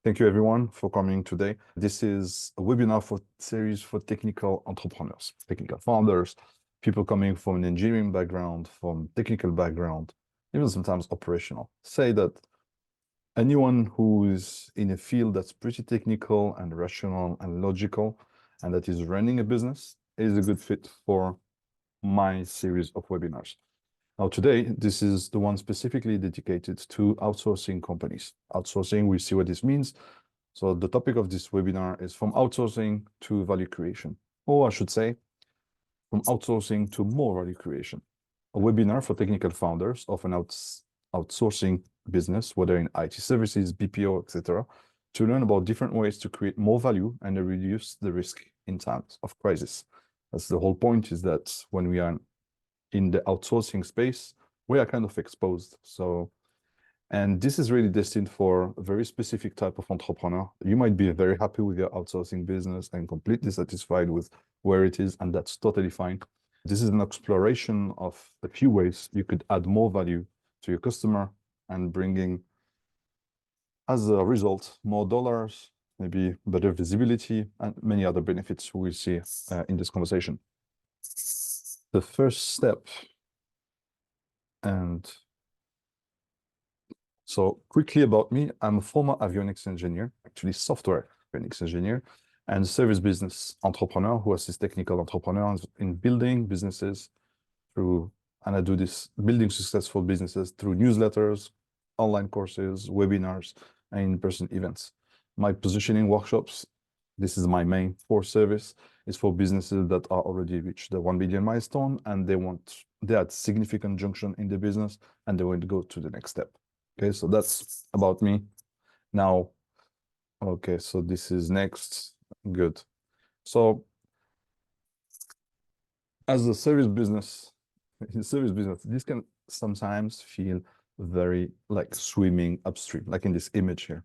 Thank you everyone for coming today. This is a webinar series for technical entrepreneurs, technical founders, people coming from an engineering background, from technical background, even sometimes operational. Say that anyone who is in a field that's pretty technical and rational and logical, and that is running a business is a good fit for my series of webinars. Now, today, this is the one specifically dedicated to outsourcing companies. Outsourcing, we see what this means. So the topic of this webinar is from outsourcing to value creation, or I should say, from outsourcing to more value creation. A webinar for technical founders of an outsourcing business, whether in IT services, BPO, etc., to learn about different ways to create more value and reduce the risk in times of crisis. That's the whole point, is that when we are in the outsourcing space, we are kind of exposed. And this is really destined for a very specific type of entrepreneur. You might be very happy with your outsourcing business and completely satisfied with where it is, and that's totally fine. This is an exploration of a few ways you could add more value to your customer and bringing, as a result, more dollars, maybe better visibility, and many other benefits we'll see in this conversation. The first step, and so quickly about me, I'm a former avionics engineer, actually software avionics engineer, and service business entrepreneur who assists technical entrepreneurs in building businesses through, and I do this, building successful businesses through newsletters, online courses, webinars, and in-person events. My positioning workshops, this is my main core service, is for businesses that are already reached the 1 billion milestone, and they're at significant junction in the business, and they want to go to the next step. Okay, so that's about me. Now, okay, so this is next. Good. So as a service business, this can sometimes feel very like swimming upstream, like in this image here.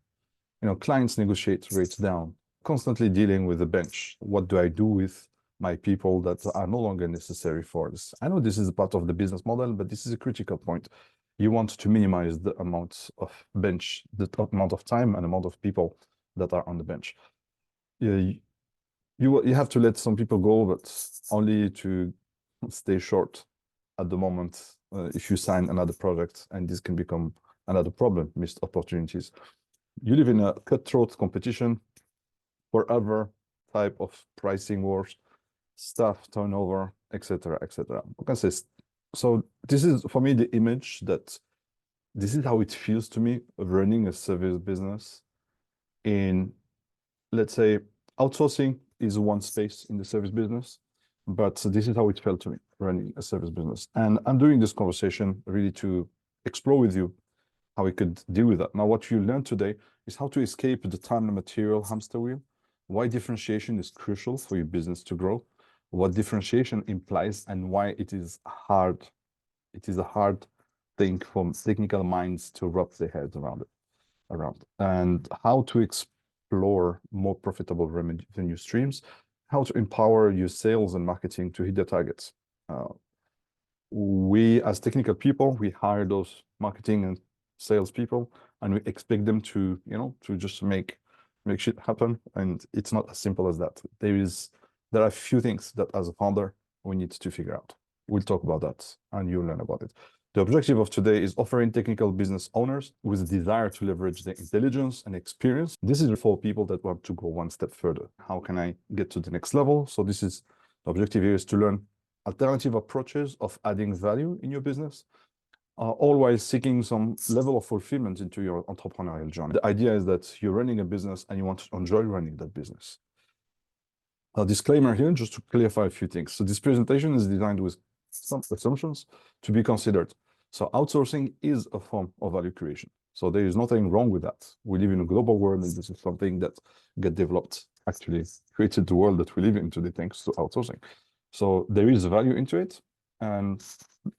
You know, clients negotiate rates down, constantly dealing with the bench. What do I do with my people that are no longer necessary for this? I know this is a part of the business model, but this is a critical point. You want to minimize the amount of bench, the amount of time and amount of people that are on the bench. You have to let some people go, but only to stay short at the moment if you sign another project, and this can become another problem, missed opportunities. You live in a cutthroat competition, forever type of pricing wars, staff turnover, etc., etc. So this is, for me, the image that this is how it feels to me of running a service business. In, let's say, outsourcing is one space in the service business, but this is how it felt to me running a service business. And I'm doing this conversation really to explore with you how we could deal with that. Now, what you learned today is how to escape the time and material hamster wheel, why differentiation is crucial for your business to grow, what differentiation implies, and why it is hard. It is a hard thing for technical minds to wrap their heads around, and how to explore more profitable revenue streams, how to empower your sales and marketing to hit their targets. We, as technical people, we hire those marketing and sales people, and we expect them to, to just make shit happen. And it's not as simple as that. There are a few things that as a founder, we need to figure out. We'll talk about that and you'll learn about it. The objective of today is offering technical business owners with a desire to leverage their intelligence and experience. This is for people that want to go one step further. How can I get to the next level? So this is, the objective here is to learn alternative approaches of adding value in your business, all while seeking some level of fulfillment into your entrepreneurial journey. The idea is that you're running a business and you want to enjoy running that business. A disclaimer here, just to clarify a few things. So this presentation is designed with some assumptions to be considered. So outsourcing is a form of value creation. So there is nothing wrong with that. We live in a global world, and this is something that get developed, actually created the world that we live in today thanks to outsourcing. So there is value into it, and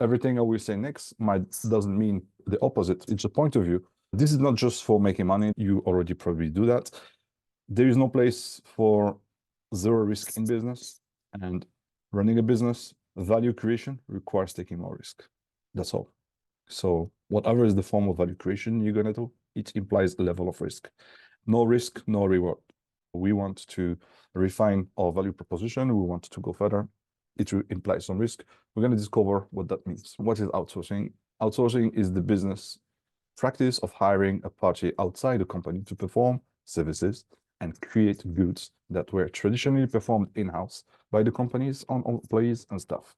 everything I will say next doesn't mean the opposite. It's a point of view. This is not just for making money. You already probably do that. There is no place for zero risk in business, and running a business, value creation requires taking more risk. That's all. So whatever is the form of value creation you're going to do, it implies a level of risk. No risk, no reward. We want to refine our value proposition. We want to go further. It implies some risk. We're going to discover what that means. What is outsourcing? Outsourcing is the business practice of hiring a party outside the company to perform services and create goods that were traditionally performed in-house by the company's own employees and staff.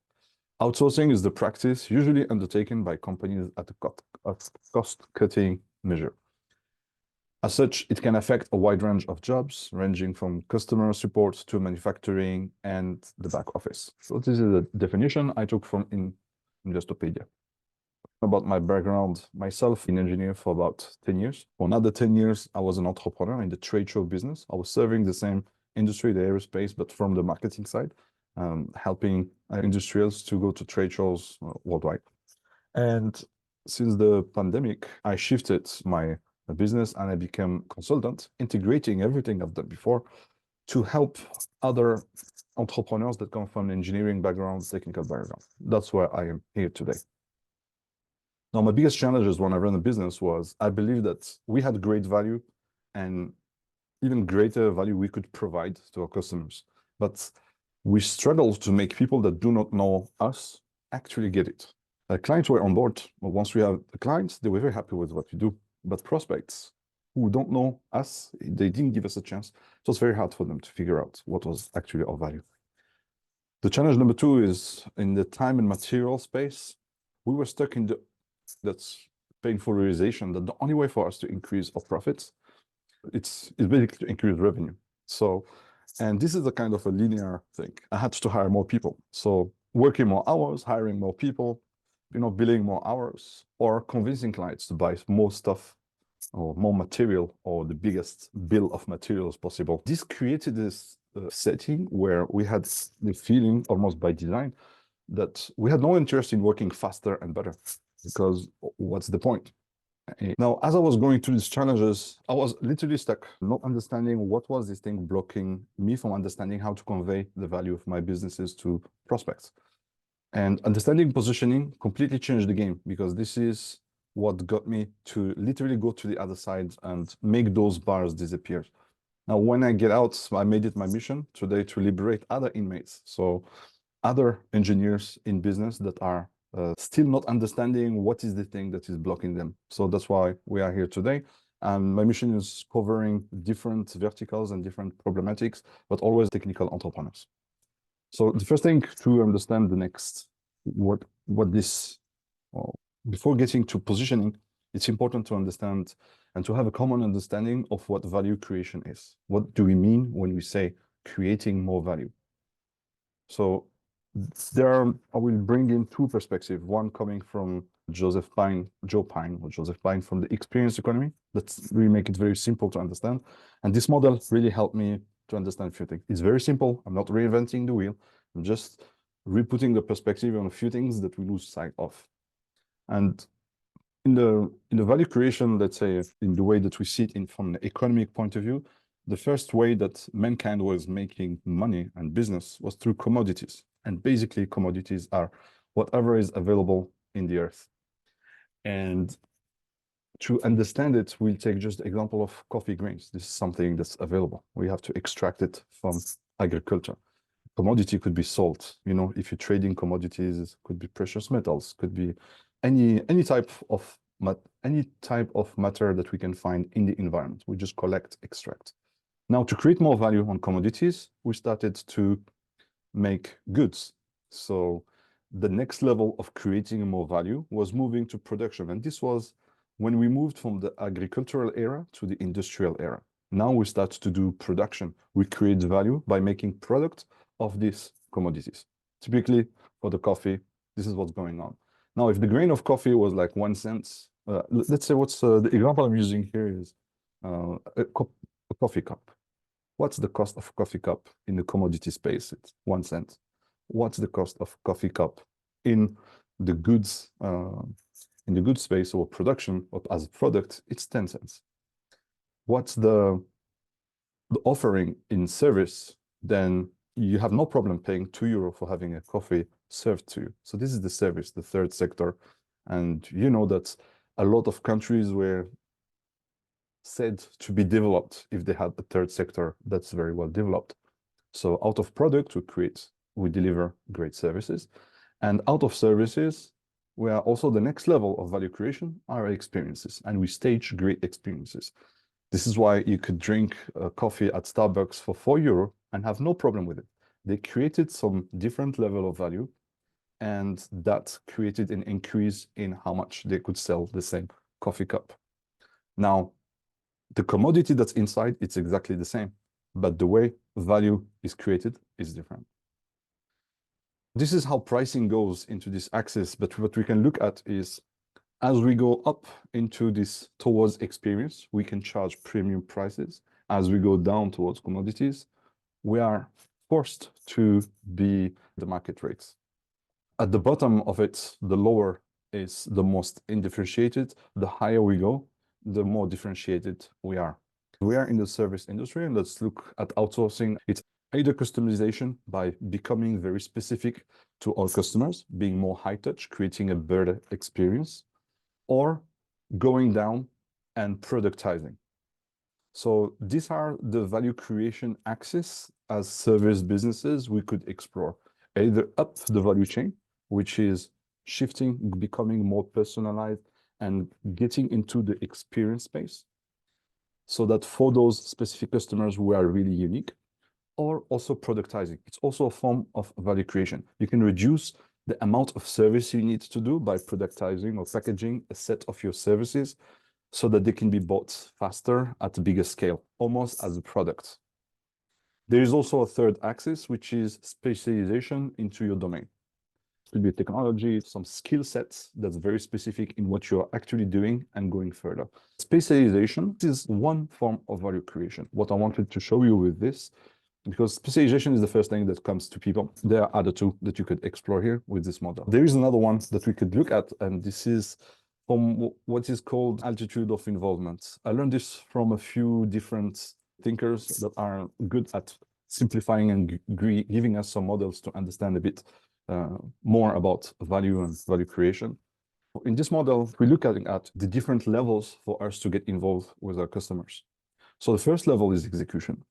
Outsourcing is the practice usually undertaken by companies at a cost-cutting measure. As such, it can affect a wide range of jobs, ranging from customer support to manufacturing and the back office. So this is a definition I took from Investopedia. About my background, myself, an engineer for about 10 years. For another 10 years, I was an entrepreneur in the trade show business. I was serving the same industry, the aerospace, but from the marketing side, helping industrials to go to trade shows worldwide. And since the pandemic, I shifted my business and I became consultant, integrating everything I've done before to help other entrepreneurs that come from engineering backgrounds, technical background. That's where I am here today. Now, my biggest challenges when I ran a business was I believe that we had great value and even greater value we could provide to our customers. But we struggled to make people that do not know us actually get it. Clients were on board. But once we have the clients, they were very happy with what we do. But prospects who don't know us, they didn't give us a chance. So it's very hard for them to figure out what was actually our value. The challenge number two is in the time and material space, we were stuck in that's painful realization that the only way for us to increase our profits, it's basically to increase revenue. So, and this is a kind of a linear thing. I had to hire more people. So working more hours, hiring more people, billing more hours, or convincing clients to buy more stuff or more material or the biggest bill of materials possible. This created this setting where we had the feeling, almost by design, that we had no interest in working faster and better, because what's the point? Now, as I was going through these challenges, I was literally stuck, not understanding what was this thing blocking me from understanding how to convey the value of my businesses to prospects. And understanding positioning completely changed the game, because this is what got me to literally go to the other side and make those bars disappear. Now, when I get out, I made it my mission today to liberate other inmates. So other engineers in business that are still not understanding what is the thing that is blocking them. So that's why we are here today. And my mission is covering different verticals and different problematics, but always technical entrepreneurs. So the first thing to understand the next, before getting to positioning, it's important to understand and to have a common understanding of what value creation is. What do we mean when we say creating more value? So I will bring in two perspectives, one coming from Joe Pine from the experience economy. Let's really make it very simple to understand. And this model really helped me to understand a few things. It's very simple. I'm not reinventing the wheel. I'm just re-putting the perspective on a few things that we lose sight of. And in the value creation, let's say, in the way that we see it from the economic point of view, the first way that mankind was making money and business was through commodities. And basically, commodities are whatever is available in the earth. And to understand it, we'll take just the example of coffee grains. This is something that's available. We have to extract it from agriculture. Commodity could be salt. If you're trading commodities, it could be precious metals, could be any type of matter that we can find in the environment. We just collect, extract. Now, to create more value on commodities, we started to make goods. So the next level of creating more value was moving to production. And this was when we moved from the agricultural era to the industrial era. Now we start to do production. We create value by making product of these commodities. Typically for the coffee, this is what's going on. Now, if the grain of coffee was like 1 cent, let's say the example I'm using here is a coffee cup. What's the cost of coffee cup in the commodity space? It's 1 cent. What's the cost of coffee cup in the goods space or production as a product? It's 10 cents. What's the offering in service? Then you have no problem paying €2 for having a coffee served to you. So this is the service, the third sector. And you know that a lot of countries where said to be developed if they had a third sector that's very well developed. So out of product, we deliver great services. And out of services, we are also the next level of value creation, our experiences, and we stage great experiences. This is why you could drink a coffee at Starbucks for €4 and have no problem with it. They created some different level of value, and that created an increase in how much they could sell the same coffee cup. Now, the commodity that's inside, it's exactly the same, but the way value is created is different. This is how pricing goes into this axis, but what we can look at is as we go up into this towards experience, we can charge premium prices. As we go down towards commodities, we are forced to be the market rates. At the bottom of it, the lower is the most undifferentiated. The higher we go, the more differentiated we are. We are in the service industry, and let's look at outsourcing. It's either customization by becoming very specific to our customers, being more high touch, creating a better experience, or going down and productizing. So these are the value creation axis as service businesses we could explore. Either up the value chain, which is shifting, becoming more personalized, and getting into the experience space, so that for those specific customers who are really unique, or also productizing. It's also a form of value creation. You can reduce the amount of service you need to do by productizing or packaging a set of your services so that they can be bought faster at a bigger scale, almost as a product. There is also a third axis, which is specialization into your domain. It could be technology, some skill sets that's very specific in what you're actually doing and going further. Specialization is one form of value creation. What I wanted to show you with this, because specialization is the first thing that comes to people. There are other two that you could explore here with this model. There is another one that we could look at, and this is from what is called altitude of involvement. I learned this from a few different thinkers that are good at simplifying and giving us some models to understand a bit more about value and value creation. In this model, we're looking at the different levels for us to get involved with our customers. So the first level is execution.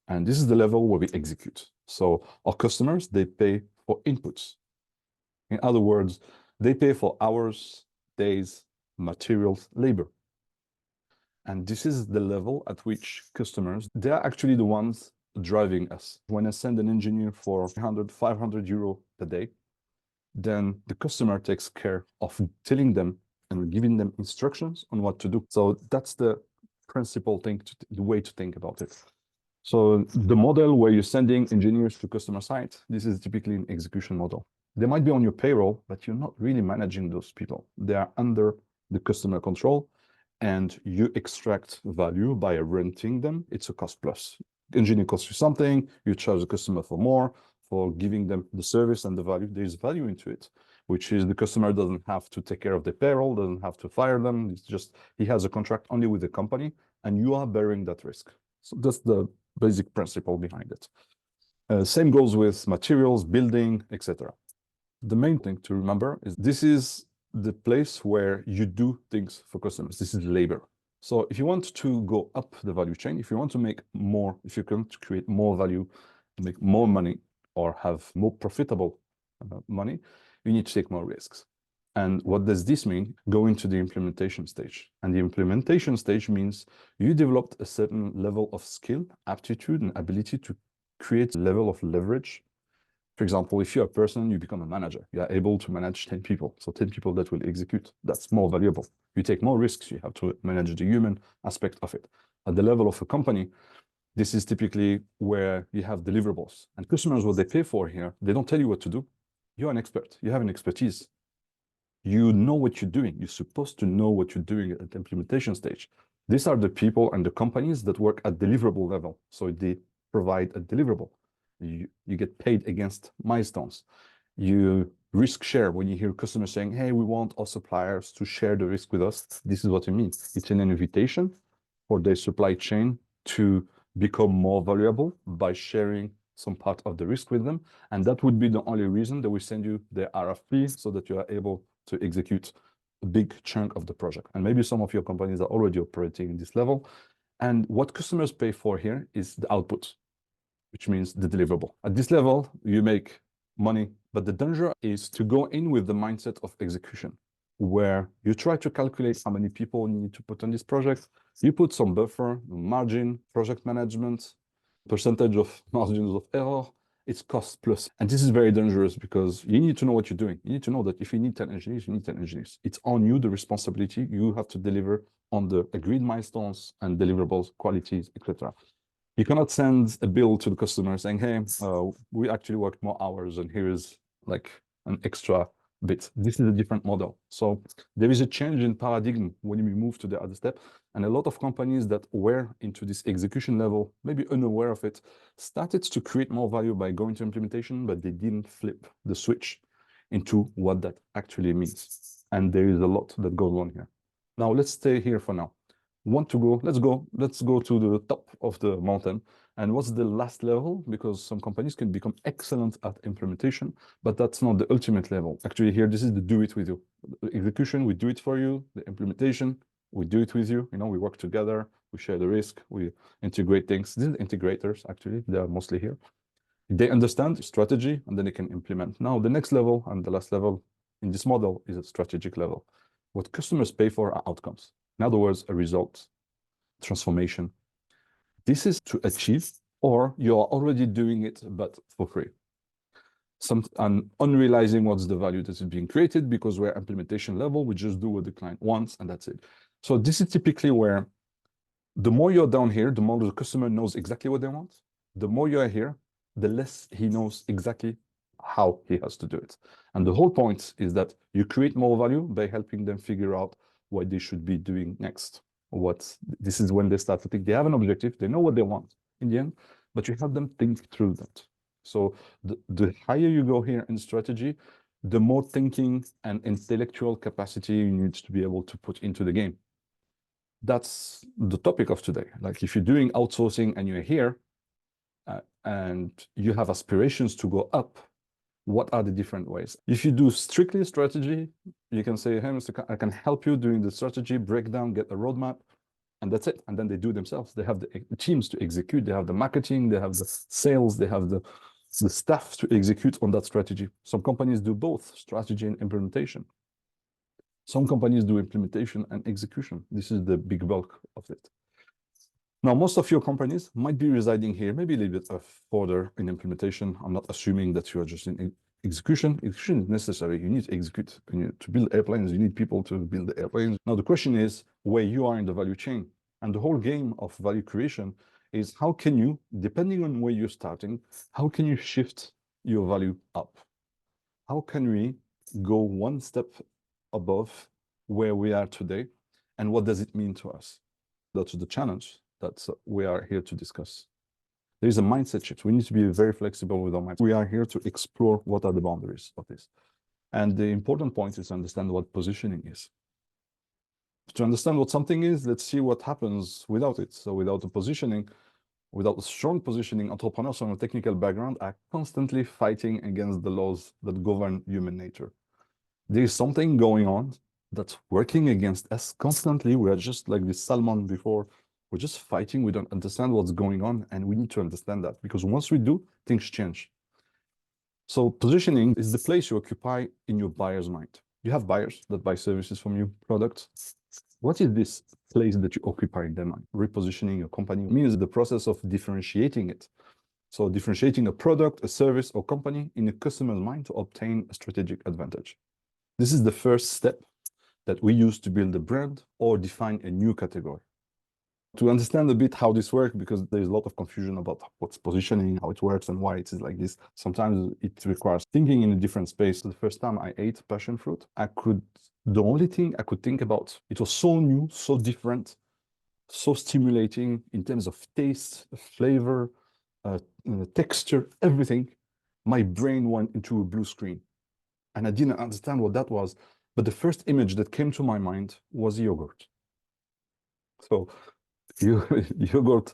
And this is the level where we execute. So our customers, they pay for inputs. In other words, they pay for hours, days, materials, labor. And this is the level at which customers, they are actually the ones driving us. When I send an engineer for 300, 500 euro a day, then the customer takes care of telling them and giving them instructions on what to do. So that's the principal thing, the way to think about it. So the model where you're sending engineers to customer site, this is typically an execution model. They might be on your payroll, but you're not really managing those people. They are under the customer control, and you extract value by renting them. It's a cost plus. Engineer costs you something, you charge the customer for more, for giving them the service and the value. There's value into it, which is the customer doesn't have to take care of the payroll, doesn't have to fire them. It's just, he has a contract only with the company, and you are bearing that risk. So that's the basic principle behind it. Same goes with materials, building, etc. The main thing to remember is this is the place where you do things for customers. This is labor. So if you want to go up the value chain, if you want to make more, if you want to create more value, make more money, or have more profitable money, you need to take more risks. And what does this mean? Go into the implementation stage. And the implementation stage means you developed a certain level of skill, aptitude, and ability to create a level of leverage. For example, if you're a person, you become a manager. You are able to manage 10 people. So 10 people that will execute. That's more valuable. You take more risks. You have to manage the human aspect of it. At the level of a company, this is typically where you have deliverables. And customers, what they pay for here, they don't tell you what to do. You're an expert. You have an expertise. You know what you're doing. You're supposed to know what you're doing at the implementation stage. These are the people and the companies that work at deliverable level. So they provide a deliverable. You get paid against milestones. You risk share. When you hear customers saying, hey, we want our suppliers to share the risk with us, this is what it means. It's an invitation for their supply chain to become more valuable by sharing some part of the risk with them. And that would be the only reason that we send you the RFP so that you are able to execute a big chunk of the project. And maybe some of your companies are already operating in this level. And what customers pay for here is the output, which means the deliverable. At this level, you make money, but the danger is to go in with the mindset of execution, where you try to calculate how many people you need to put on this project. You put some buffer, margin, project management, percentage of margins of error. It's cost plus. And this is very dangerous because you need to know what you're doing. You need to know that if you need 10 engineers, you need 10 engineers. It's on you, the responsibility. You have to deliver on the agreed milestones and deliverables, qualities, etc. You cannot send a bill to the customer saying, hey, we actually worked more hours and here is like an extra bit. This is a different model. So there is a change in paradigm when we move to the other step. And a lot of companies that were into this execution level, maybe unaware of it, started to create more value by going to implementation, but they didn't flip the switch into what that actually means. And there is a lot that goes on here. Now let's stay here for now. Want to go, let's go to the top of the mountain. And what's the last level? Because some companies can become excellent at implementation, but that's not the ultimate level. Actually here, this is the do it with you. The execution, we do it for you. The implementation, we do it with you. You know, we work together, we share the risk, we integrate things. These are integrators, actually, they are mostly here. They understand strategy and then they can implement. Now, the next level and the last level in this model is a strategic level. What customers pay for are outcomes. In other words, a result, transformation. This is to achieve, or you're already doing it, but for free. And unrealizing what's the value that is being created because we're implementation level, we just do what the client wants and that's it. So this is typically where the more you're down here, the more the customer knows exactly what they want. The more you're here, the less he knows exactly how he has to do it. And the whole point is that you create more value by helping them figure out what they should be doing next. This is when they start to think they have an objective, they know what they want in the end, but you help them think through that. So the higher you go here in strategy, the more thinking and intellectual capacity you need to be able to put into the game. That's the topic of today. Like if you're doing outsourcing and you're here and you have aspirations to go up, what are the different ways? If you do strictly strategy, you can say, hey, Mr. I can help you doing the strategy, breakdown, get a roadmap, and that's it. And then they do themselves. They have the teams to execute. They have the marketing, they have the sales, they have the staff to execute on that strategy. Some companies do both strategy and implementation. Some companies do implementation and execution. This is the big bulk of it. Now, most of your companies might be residing here, maybe a little bit further in implementation. I'm not assuming that you are just in execution. Execution is necessary. You need to execute. To build airplanes, you need people to build the airplanes. Now, the question is where you are in the value chain. And the whole game of value creation is how can you, depending on where you're starting, how can you shift your value up? How can we go one step above where we are today? And what does it mean to us? That's the challenge that we are here to discuss. There is a mindset shift. We need to be very flexible with our mindset. We are here to explore what are the boundaries of this. And the important point is to understand what positioning is. To understand what something is, let's see what happens without it. So without the positioning, without a strong positioning, entrepreneurs from a technical background are constantly fighting against the laws that govern human nature. There is something going on that's working against us constantly. We are just like this salmon before. We're just fighting. We don't understand what's going on. And we need to understand that because once we do, things change. So positioning is the place you occupy in your buyer's mind. You have buyers that buy services from you, products. What is this place that you occupy in their mind? Repositioning your company means the process of differentiating it. So differentiating a product, a service, or company in a customer's mind to obtain a strategic advantage. This is the first step that we use to build a brand or define a new category. To understand a bit how this works, because there's a lot of confusion about what's positioning, how it works, and why it is like this. Sometimes it requires thinking in a different space. The first time I ate passion fruit, the only thing I could think about, it was so new, so different, so stimulating in terms of taste, flavor, texture, everything. My brain went into a blue screen. And I didn't understand what that was. But the first image that came to my mind was yogurt. So yogurt,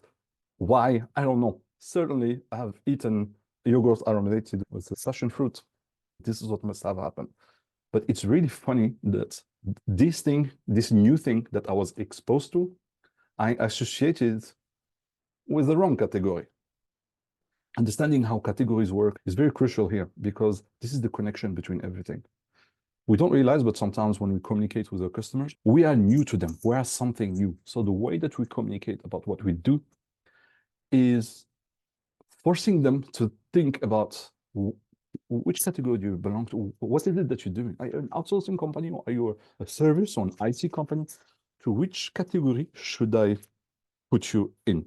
why? I don't know. Certainly, I have eaten yogurt aromated with passion fruit. This is what must have happened. But it's really funny that this new thing that I was exposed to, I associated with the wrong category. Understanding how categories work is very crucial here because this is the connection between everything. We don't realize, but sometimes when we communicate with our customers, we are new to them. We are something new. So the way that we communicate about what we do is forcing them to think about which category do you belong to? What is it that you're doing? Are you an outsourcing company or are you a service or an IT company? To which category should I put you in?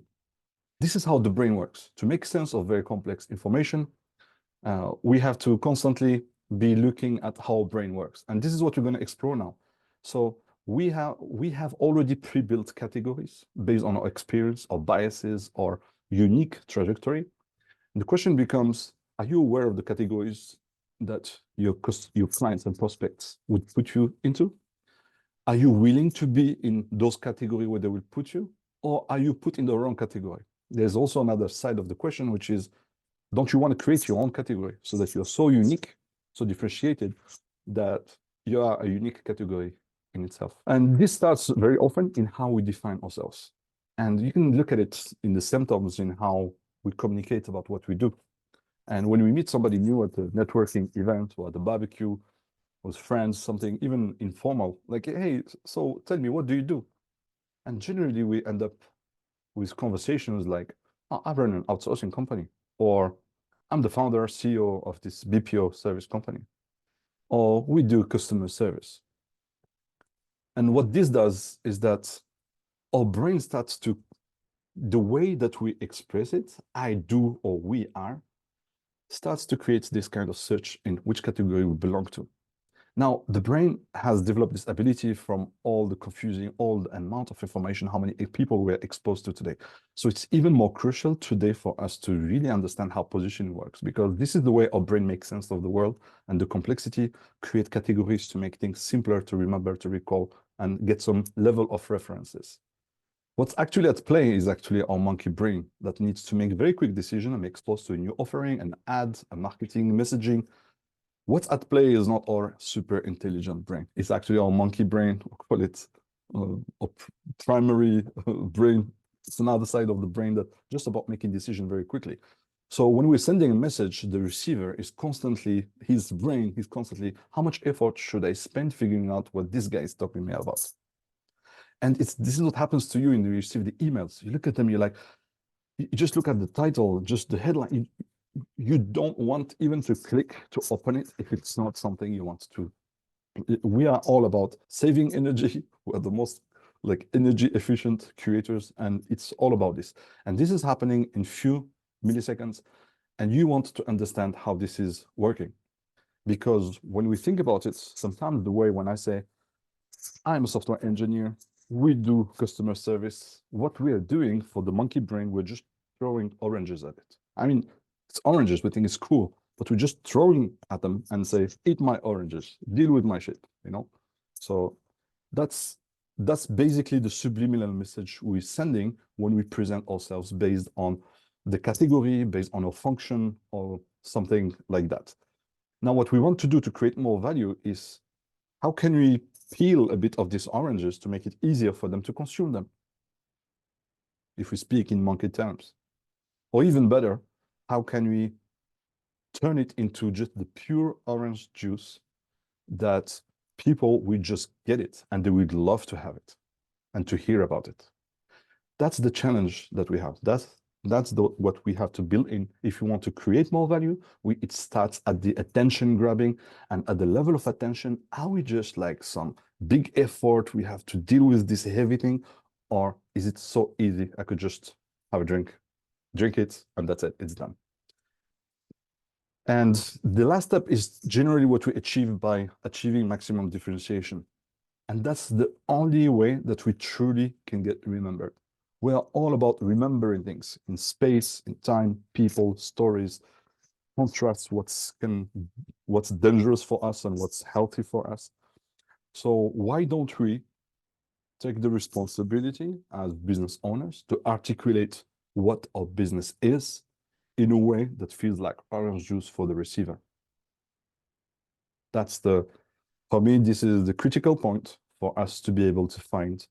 This is how the brain works. To make sense of very complex information, we have to constantly be looking at how our brain works. And this is what we're going to explore now. So we have already pre-built categories based on our experience, our biases, or unique trajectory. And the question becomes, are you aware of the categories that your clients and prospects would put you into? Are you willing to be in those categories where they will put you? Or are you put in the wrong category? There's also another side of the question, which is, don't you want to create your own category so that you're so unique, so differentiated, that you are a unique category in itself? And this starts very often in how we define ourselves. And you can look at it in the symptoms in how we communicate about what we do. And when we meet somebody new at a networking event or at a barbecue with friends, something even informal, like, hey, so tell me, what do you do? And generally we end up with conversations like, oh, I run an outsourcing company, or I'm the founder, CEO of this BPO service company, or we do customer service. And what this does is that our brain starts to, the way that we express it, I do or we are, starts to create this kind of search in which category we belong to. Now, the brain has developed this ability from all the amount of information, how many people we're exposed to today. So it's even more crucial today for us to really understand how positioning works, because this is the way our brain makes sense of the world and the complexity, create categories to make things simpler to remember, to recall, and get some level of references. What's actually at play is actually our monkey brain that needs to make very quick decisions and be exposed to a new offering, an ad, a marketing, messaging. What's at play is not our super intelligent brain. It's actually our monkey brain, or call it a primary brain. It's another side of the brain that just about making decisions very quickly. So when we're sending a message, the receiver is constantly, his brain is constantly, how much effort should I spend figuring out what this guy is talking to me about? And this is what happens to you when you receive the emails. You look at them, you're like, you just look at the title, just the headline. You don't want even to click to open it if it's not something you want to. We are all about saving energy. We're the most energy efficient creators, and it's all about this. And this is happening in few milliseconds, and you want to understand how this is working. Because when we think about it, sometimes the way when I say, I'm a software engineer, we do customer service, what we are doing for the monkey brain, we're just throwing oranges at it. I mean, it's oranges, we think it's cool, but we're just throwing at them and say, eat my oranges, deal with my shit, you know? So that's basically the subliminal message we're sending when we present ourselves based on the category, based on our function, or something like that. Now, what we want to do to create more value is, how can we peel a bit of these oranges to make it easier for them to consume them, if we speak in monkey terms? Or even better, how can we turn it into just the pure orange juice that people will just get it and they would love to have it and to hear about it? That's the challenge that we have. That's what we have to build in. If you want to create more value, it starts at the attention grabbing, and at the level of attention, are we just like some big effort? We have to deal with this heavy thing, or is it so easy? I could just have a drink it, and that's it, it's done. And the last step is generally what we achieve by achieving maximum differentiation. And that's the only way that we truly can get remembered. We are all about remembering things in space, in time, people, stories, contrasts, what's dangerous for us and what's healthy for us. So why don't we take the responsibility as business owners to articulate what our business is in a way that feels like orange juice for the receiver? That's the For me, this is the critical point for us to be able to find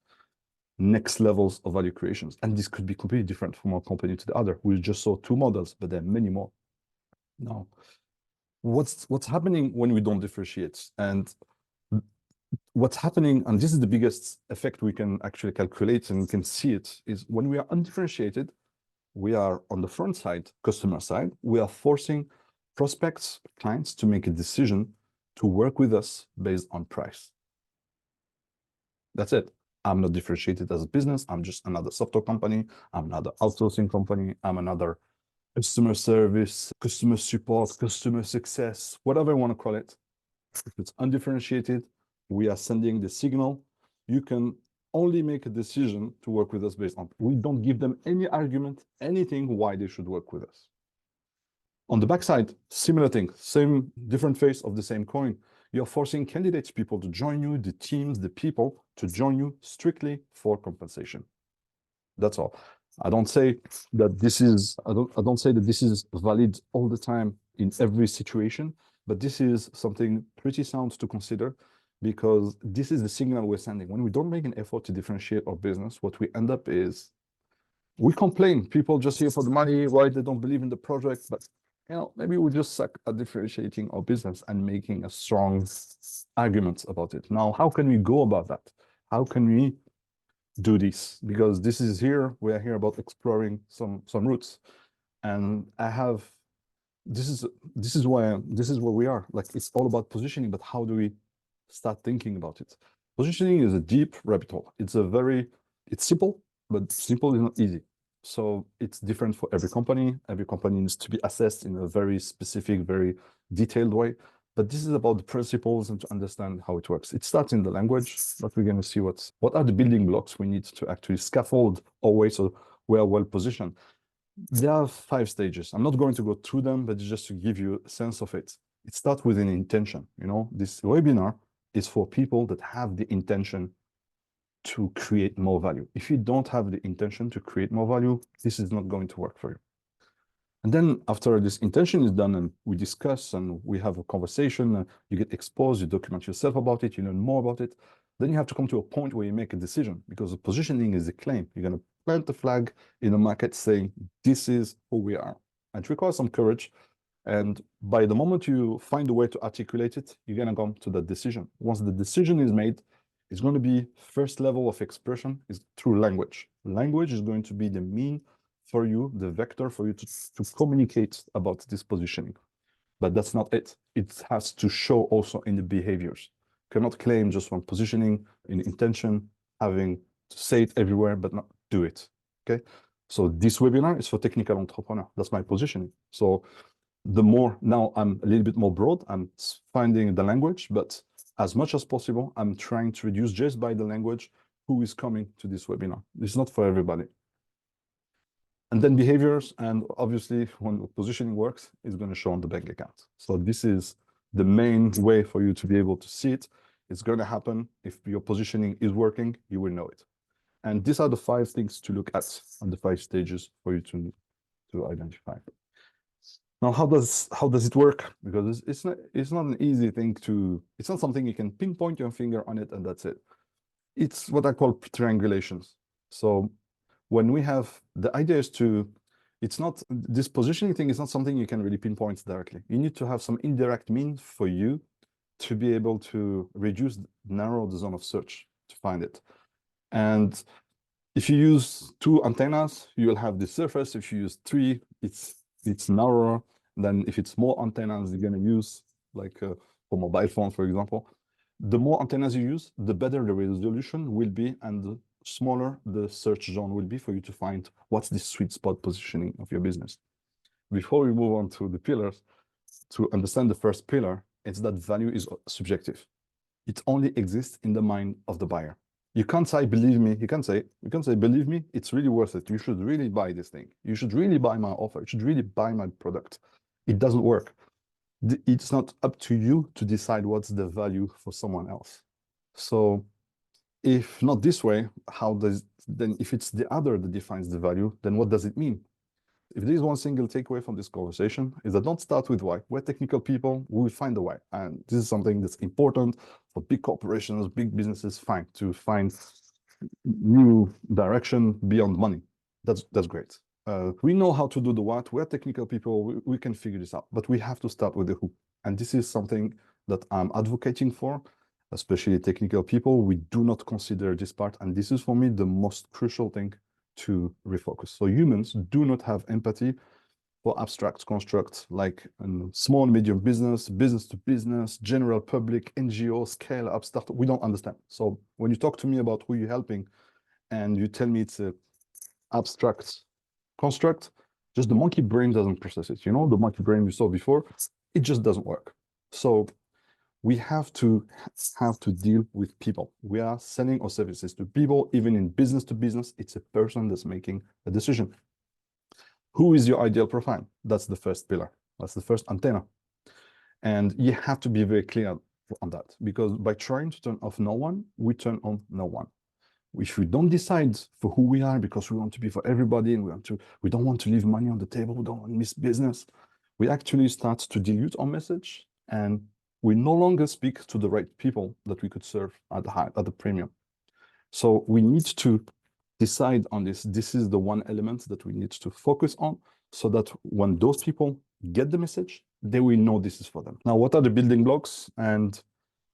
next levels of value creations. And this could be completely different from one company to the other. We just saw two models, but there are many more. Now, what's happening when we don't differentiate? And what's happening, and this is the biggest effect we can actually calculate and we can see it, is when we are undifferentiated, we are on the front side, customer side, we are forcing prospects, clients to make a decision to work with us based on price. That's it. I'm not differentiated as a business. I'm just another software company. I'm another outsourcing company. I'm another customer service, customer support, customer success, whatever you want to call it. If it's undifferentiated, we are sending the signal. You can only make a decision to work with us based on. We don't give them any argument, anything why they should work with us. On the backside, similar thing, same different face of the same coin. You're forcing candidates, people to join you, the teams, the people to join you strictly for compensation. That's all. I don't say that this is, I don't say that this is valid all the time in every situation, but this is something pretty sound to consider, because this is the signal we're sending. When we don't make an effort to differentiate our business, what we end up is we complain. People just here for the money, why they don't believe in the project, but maybe we just suck at differentiating our business and making a strong argument about it. Now, how can we go about that? How can we do this? Because this is here, we are here about exploring some routes. And this is where we are. Like, it's all about positioning, but how do we start thinking about it? Positioning is a deep rabbit hole. It's simple, but simple is not easy. So it's different for every company. Every company needs to be assessed in a very specific, very detailed way. But this is about the principles and to understand how it works. It starts in the language, but we're going to see what are the building blocks we need to actually scaffold our way so we are well positioned. There are 5 stages. I'm not going to go through them, but just to give you a sense of it. It starts with an intention. This webinar is for people that have the intention to create more value. If you don't have the intention to create more value, this is not going to work for you. And then after this intention is done and we discuss and we have a conversation, you get exposed, you document yourself about it, you learn more about it, then you have to come to a point where you make a decision, because the positioning is a claim. You're going to plant the flag in the market saying, this is who we are. And it requires some courage. And by the moment you find a way to articulate it, you're going to come to that decision. Once the decision is made, it's going to be first level of expression is through language. Language is going to be the mean for you, the vector for you to communicate about this positioning. But that's not it. It has to show also in the behaviors. You cannot claim just one positioning in intention, having to say it everywhere, but not do it. Okay. So this webinar is for technical entrepreneur. That's my positioning. So the more, now I'm a little bit more broad, I'm finding the language, but as much as possible, I'm trying to reduce just by the language who is coming to this webinar. It's not for everybody. And then behaviors, and obviously when positioning works, it's going to show on the bank account. So this is the main way for you to be able to see it. It's going to happen. If your positioning is working, you will know it. And these are the 5 things to look at on the 5 stages for you to identify. Now, how does it work? Because it's not an easy thing it's not something you can pinpoint your finger on it and that's it. It's what I call triangulations. So when we have, the idea is this positioning thing is not something you can really pinpoint directly. You need to have some indirect means for you to be able to narrow the zone of search to find it. And if you use 2 antennas, you will have the surface. If you use 3, it's narrower. Then if it's more antennas you're going to use, like for mobile phone, for example, the more antennas you use, the better the resolution will be and the smaller the search zone will be for you to find what's the sweet spot positioning of your business. Before we move on to the pillars, to understand the first pillar, it's that value is subjective. It only exists in the mind of the buyer. You can't say, believe me. You can say, believe me, it's really worth it. You should really buy this thing. You should really buy my offer. You should really buy my product. It doesn't work. It's not up to you to decide what's the value for someone else. So if not this way, then if it's the other that defines the value, then what does it mean? If there is one single takeaway from this conversation, is that don't start with why. We're technical people, we will find the why. And this is something that's important for big corporations, big businesses, fine, to find new direction beyond money. That's great. We know how to do the what. We're technical people, we can figure this out, but we have to start with the who. And this is something that I'm advocating for, especially technical people. We do not consider this part. And this is for me the most crucial thing to refocus. So humans do not have empathy for abstract constructs like small, medium business, business to business, general public, NGO, scale up stuff. We don't understand. So when you talk to me about who you're helping and you tell me it's a abstract construct, just the monkey brain doesn't process it. You know, the monkey brain we saw before, it just doesn't work. So we have to deal with people. We are selling our services to people, even in business to business. It's a person that's making a decision. Who is your ideal profile? That's the first pillar. That's the first antenna. And you have to be very clear on that, because by trying to turn off no one, we turn on no one. If we don't decide for who we are, because we want to be for everybody, and we don't want to leave money on the table, we don't want to miss business, we actually start to dilute our message, and we no longer speak to the right people that we could serve at the premium. So we need to decide on this. This is the one element that we need to focus on, so that when those people get the message, they will know this is for them. Now, what are the building blocks? And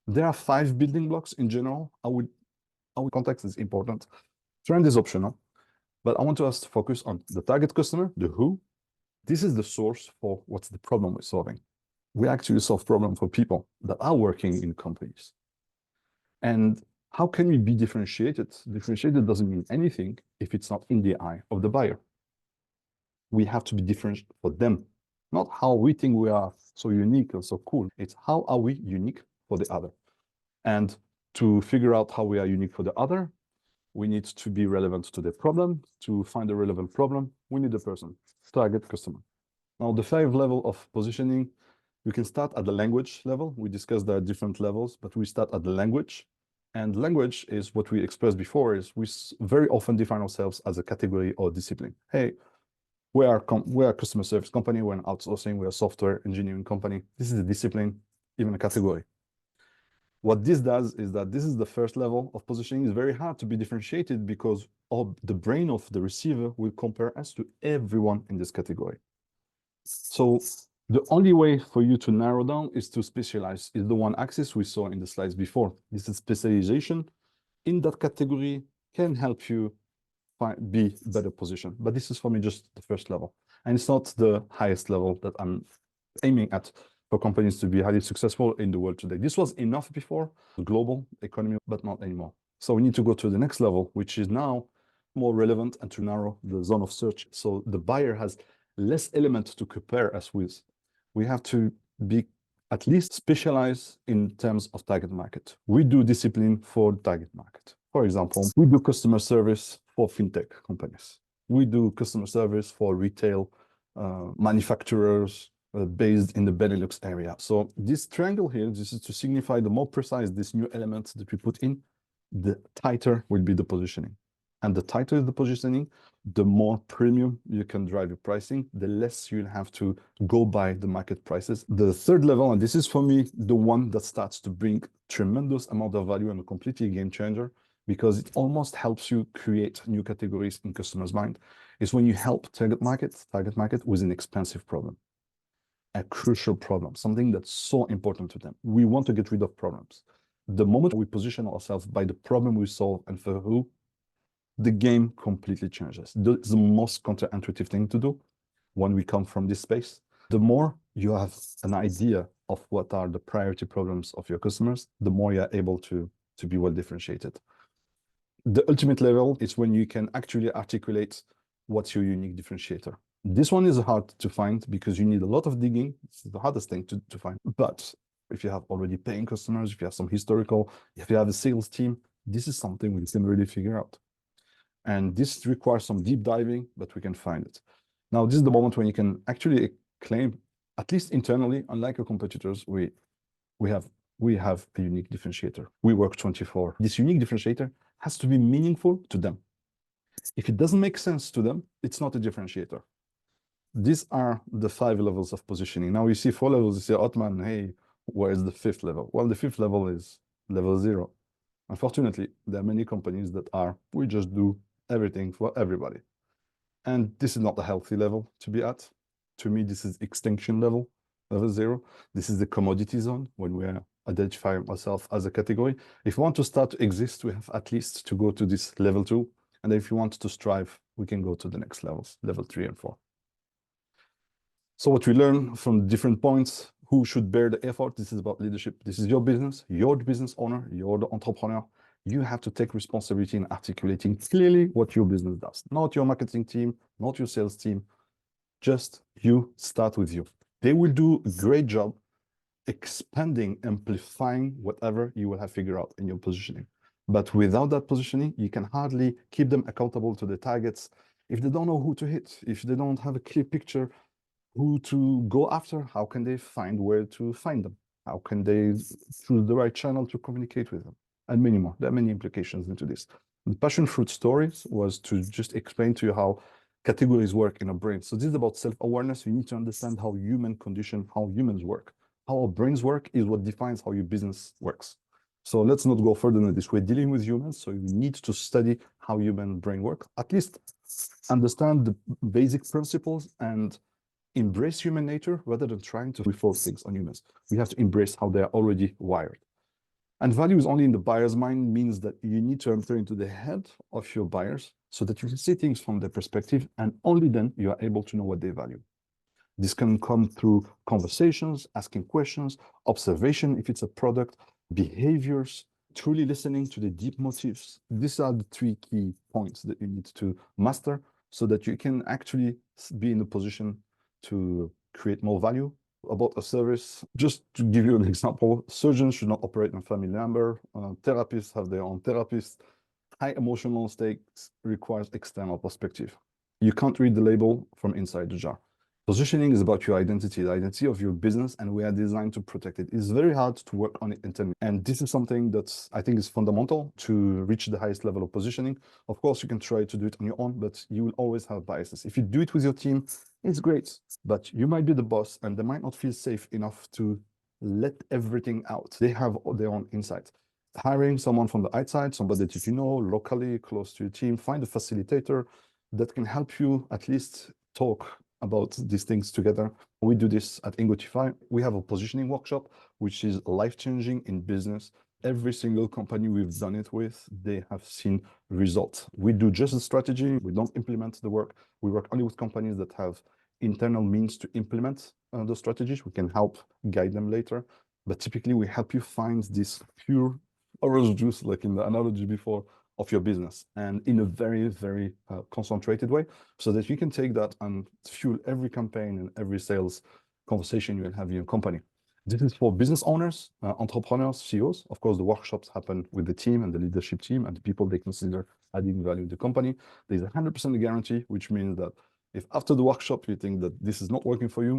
there are 5 building blocks in general. Our context is important. Trend is optional, but I want us to focus on the target customer, the who. This is the source for what's the problem we're solving. We actually solve problems for people that are working in companies. And how can we be differentiated? Differentiated doesn't mean anything if it's not in the eye of the buyer. We have to be different for them, not how we think we are so unique and so cool. It's how are we unique for the other. And to figure out how we are unique for the other, we need to be relevant to the problem. To find a relevant problem, we need a person, target customer. Now, the 5 level of positioning, you can start at the language level. We discussed there are different levels, but we start at the language. And language is what we expressed before, is we very often define ourselves as a category or discipline. Hey, we're a customer service company, we're an outsourcing, we're a software engineering company. This is a discipline, even a category. What this does is that this is the first level of positioning. It's very hard to be differentiated because the brain of the receiver will compare us to everyone in this category. So the only way for you to narrow down is to specialize, is the one axis we saw in the slides before. This is specialization in that category can help you be better positioned. But this is for me just the first level. And it's not the highest level that I'm aiming at for companies to be highly successful in the world today. This was enough before, the global economy, but not anymore. So we need to go to the next level, which is now more relevant, and to narrow the zone of search. So the buyer has less elements to compare us with. We have to be at least specialized in terms of target market. We do discipline for target market. For example, we do customer service for fintech companies. We do customer service for retail manufacturers based in the Benelux area. So this triangle here, this is to signify the more precise this new element that we put in, the tighter will be the positioning. And the tighter the positioning, the more premium you can drive your pricing, the less you'll have to go by the market prices. The third level, and this is for me the one that starts to bring tremendous amount of value and a completely game changer, because it almost helps you create new categories in customers' mind, is when you help target market with an expensive problem, a crucial problem, something that's so important to them. We want to get rid of problems. The moment we position ourselves by the problem we solve and for who, the game completely changes. It's the most counterintuitive thing to do when we come from this space. The more you have an idea of what are the priority problems of your customers, the more you're able to be well differentiated. The ultimate level is when you can actually articulate what's your unique differentiator. This one is hard to find because you need a lot of digging. It's the hardest thing to find. But if you have already paying customers, if you have some historical, if you have a sales team, this is something we can really figure out. And this requires some deep diving, but we can find it. Now, this is the moment when you can actually claim, at least internally, unlike our competitors, we have a unique differentiator. We work 24. This unique differentiator has to be meaningful to them. If it doesn't make sense to them, it's not a differentiator. These are the 5 levels of positioning. Now you see 4 levels, you say, Otman, hey, where is the 5th level? Well, the 5th level is level 0. Unfortunately, there are many companies that we just do everything for everybody. And this is not a healthy level to be at. To me, this is extinction level, level 0. This is the commodity zone when we are identifying ourselves as a category. If we want to start to exist, we have at least to go to this level 2. And if you want to strive, we can go to the next levels, level 3 and 4. So what we learn from different points, who should bear the effort? This is about leadership. This is your business. You're the business owner. You're the entrepreneur. You have to take responsibility in articulating clearly what your business does. Not your marketing team, not your sales team. Just you, start with you. They will do a great job expanding, amplifying whatever you will have figured out in your positioning. But without that positioning, you can hardly keep them accountable to the targets. If they don't know who to hit, if they don't have a clear picture who to go after, how can they find where to find them? How can they choose the right channel to communicate with them? And many more. There are many implications into this. The passion fruit stories was to just explain to you how categories work in our brain. So this is about self-awareness. You need to understand how human condition, how humans work. How our brains work is what defines how your business works. So let's not go further than this. We're dealing with humans, so you need to study how human brain work, at least understand the basic principles and embrace human nature rather than trying to reforce things on humans. We have to embrace how they are already wired. And value is only in the buyer's mind means that you need to enter into the head of your buyers so that you can see things from their perspective, and only then you are able to know what they value. This can come through conversations, asking questions, observation if it's a product, behaviors, truly listening to the deep motives. These are the 3 key points that you need to master so that you can actually be in a position to create more value. About a service, just to give you an example, surgeons should not operate on family member, therapists have their own therapist. High emotional stakes requires external perspective. You can't read the label from inside the jar. Positioning is about your identity, the identity of your business, and we are designed to protect it. It's very hard to work on it internally. And this is something that I think is fundamental to reach the highest level of positioning. Of course, you can try to do it on your own, but you will always have biases. If you do it with your team, it's great, but you might be the boss and they might not feel safe enough to let everything out. They have their own insights. Hiring someone from the outside, somebody that you know locally, close to your team, find a facilitator that can help you at least talk about these things together. We do this at Ingotify. We have a positioning workshop, which is life-changing in business. Every single company we've done it with, they have seen results. We do just the strategy. We don't implement the work. We work only with companies that have internal means to implement the strategies. We can help guide them later. But typically, we help you find this pure orange juice, like in the analogy before, of your business, and in a very, very concentrated way, so that you can take that and fuel every campaign and every sales conversation you will have in your company. This is for business owners, entrepreneurs, CEOs. Of course, the workshops happen with the team and the leadership team and the people they consider adding value to the company. There's a 100% guarantee, which means that if after the workshop you think that this is not working for you,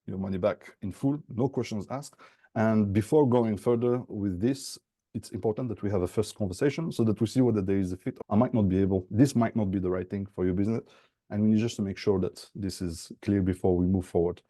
your money back in full, no questions asked. And before going further with this, it's important that we have a first conversation so that we see whether there is a fit. This might not be the right thing for your business. And we need just to make sure that this is clear before we move forward.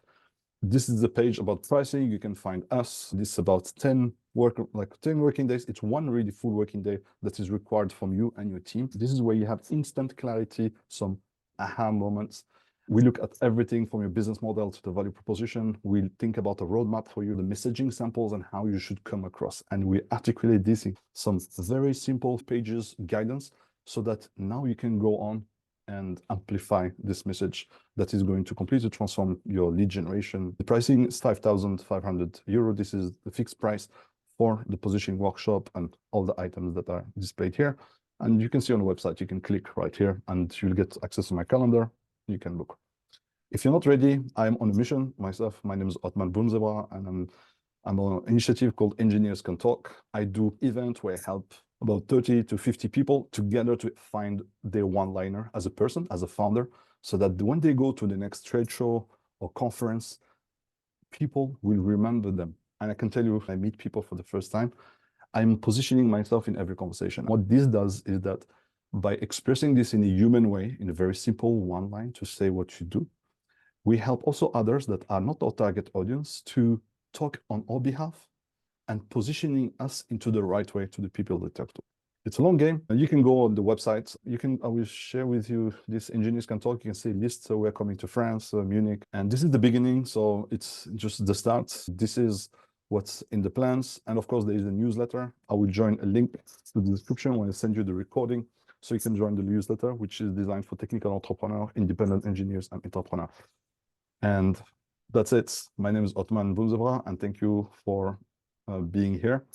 This is the page about pricing. You can find us. This is about 10 working days. It's one really full working day that is required from you and your team. This is where you have instant clarity, some aha moments. We look at everything from your business model to the value proposition. We think about a roadmap for you, the messaging samples, and how you should come across. And we articulate this in some very simple pages guidance so that now you can go on and amplify this message that is going to completely transform your lead generation. The pricing is 5,500 euro. This is the fixed price for the positioning workshop and all the items that are displayed here. And you can see on the website, you can click right here and you'll get access to my calendar. You can book. If you're not ready, I'm on a mission myself. My name is Otman Bunzeba, and I'm on an initiative called Engineers Can Talk. I do events where I help about 30 to 50 people together to find their one-liner as a person, as a founder, so that when they go to the next trade show or conference, people will remember them. And I can tell you, if I meet people for the first time, I'm positioning myself in every conversation. What this does is that by expressing this in a human way, in a very simple one line to say what you do, We help also others that are not our target audience to talk on our behalf and positioning us into the right way to the people they talk to. It's a long game. You can go on the website. I will share with you this Engineers Can Talk. You can see list. So we're coming to France, Munich, and this is the beginning. So it's just the start. This is what's in the plans. And of course, there is a newsletter. I will join a link to the description when I send you the recording. So you can join the newsletter, which is designed for technical entrepreneurs, independent engineers, and entrepreneurs. And that's it. My name is Otman Bounzebra, and thank you for being here.